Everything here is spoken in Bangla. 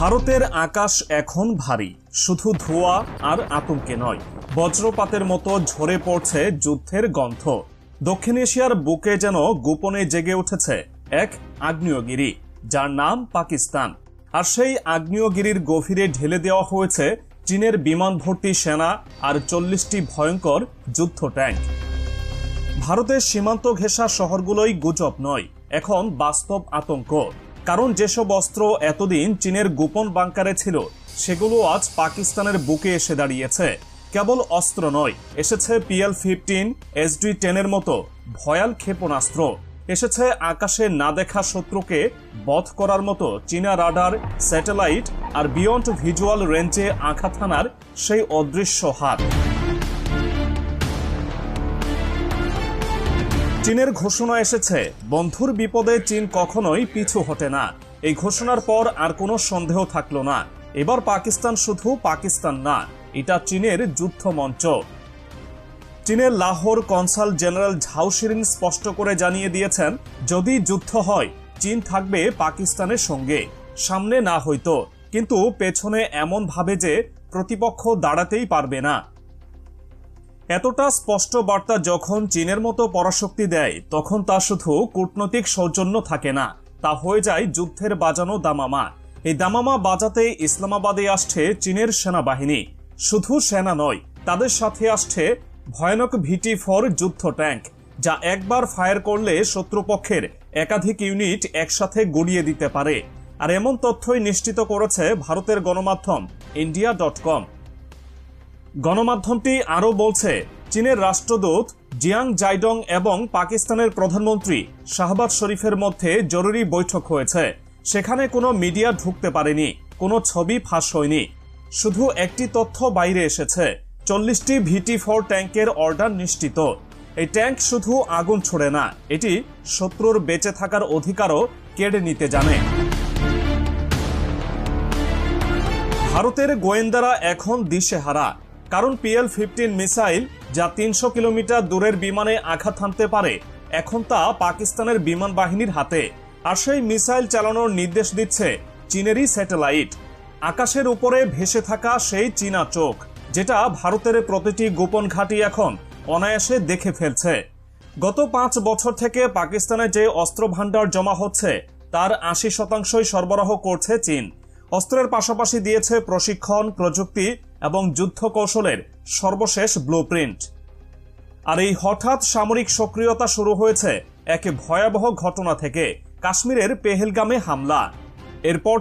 ভারতের আকাশ এখন ভারী, শুধু ধোঁয়া আর আতঙ্কে নয়, বজ্রপাতের মতো ঝরে পড়ছে যুদ্ধের গন্ধ। দক্ষিণ এশিয়ার বুকে যেন গোপনে জেগে উঠেছে এক আগ্নেয়গিরি, যার নাম পাকিস্তান। আর সেই আগ্নেয়গিরির গভীরে ঢেলে দেওয়া হয়েছে চীনের বিমান ভর্তি সেনা আর 40টি ভয়ঙ্কর যুদ্ধ ট্যাঙ্ক। ভারতের সীমান্ত ঘেঁষা শহরগুলোই গুজব নয়, এখন বাস্তব আতঙ্ক। কারণ যেসব অস্ত্র এতদিন চীনের গোপন বাংকারে ছিল, সেগুলো আজ পাকিস্তানের বুকে এসে দাঁড়িয়েছে। কেবল অস্ত্র নয়, এসেছে PL-15, SD-10 মতো ভয়াল ক্ষেপণাস্ত্র। এসেছে আকাশে না দেখা শত্রুকে বধ করার মতো চীনা রাডার, স্যাটেলাইট আর বিয়ন্ড ভিজুয়াল রেঞ্জে আঘাত হানার সেই অদৃশ্য হাত। চীনের ঘোষণা এসেছে, বন্ধুর বিপদে চীন কখনোই পিছু হটে না। এই ঘোষণার পর আর কোনো সন্দেহ থাকলো না, এবার পাকিস্তান শুধু পাকিস্তান না, এটা চীনের যুদ্ধ মঞ্চ। চীনের লাহোর কনসাল জেনারেল ঝাও শিরিন স্পষ্ট করে জানিয়ে দিয়েছেন, যদি যুদ্ধ হয় চীন থাকবে পাকিস্তানের সঙ্গে। সামনে না হয়তো, কিন্তু পেছনে এমন ভাবে যে প্রতিপক্ষ দাঁড়াতেই পারবে না। এতটা স্পষ্ট বার্তা যখন চীনের মতো পরাশক্তি দেয়, তখন তা শুধু কূটনৈতিক সৌজন্য থাকে না, তা হয়ে যায় যুদ্ধের বাজানো দামামা। এই দামামা বাজাতে ইসলামাবাদে আসছে চীনের সেনাবাহিনী। শুধু সেনা নয়, তাদের সাথে আসছে ভয়ানক VT-4 যুদ্ধ ট্যাঙ্ক, যা একবার ফায়ার করলে শত্রুপক্ষের একাধিক ইউনিট একসাথে গুড়িয়ে দিতে পারে। আর এমন তথ্যই নিশ্চিত করেছে ভারতের গণমাধ্যম India.com। গণমাধ্যমটি আরও বলছে, চীনের রাষ্ট্রদূত জিয়াং জাইডং এবং পাকিস্তানের প্রধানমন্ত্রী শাহবাজ শরীফের মধ্যে জরুরি বৈঠক হয়েছে। সেখানে কোনো মিডিয়া ঢুকতে পারেনি, কোনো ছবি ফাঁস হয়নি। শুধু একটি তথ্য বাইরে এসেছে, 40টি VT-4 ট্যাঙ্কের অর্ডার নিশ্চিত। এই ট্যাঙ্ক শুধু আগুন ছোড়ে না, এটি শত্রুর বেঁচে থাকার অধিকারও কেড়ে নিতে জানে। ভারতের গোয়েন্দারা এখন দিশেহারা, কারণ PL-15 মিসাইল, যা 300 কিলোমিটার দূরের বিমানে আঘাত হানতে পারে, এখন তা পাকিস্তানের বিমান বাহিনীর হাতে। আর সেই মিসাইল চালানোর নির্দেশ দিচ্ছে চীনেরই স্যাটেলাইট। আকাশের উপরে ভেসে থাকা সেই চীনা চোখ, যেটা ভারতের প্রতিটি গোপন ঘাঁটি এখন অনায়াসে দেখে ফেলছে। গত 5 বছর থেকে পাকিস্তানে যে অস্ত্র ভান্ডার জমা হচ্ছে, তার 80% সরবরাহ করছে চীন। অস্ত্রের পাশাপাশি দিয়েছে প্রশিক্ষণ, প্রযুক্তি এবং যুদ্ধ কৌশলের সর্বশেষ ব্লুপ্রিন্ট। আর এই হঠাৎ সামরিক সক্রিয়তা শুরু হয়েছে এক ভয়াবহ ঘটনা থেকে, কাশ্মীরের পেহেলগামে হামলা। এরপর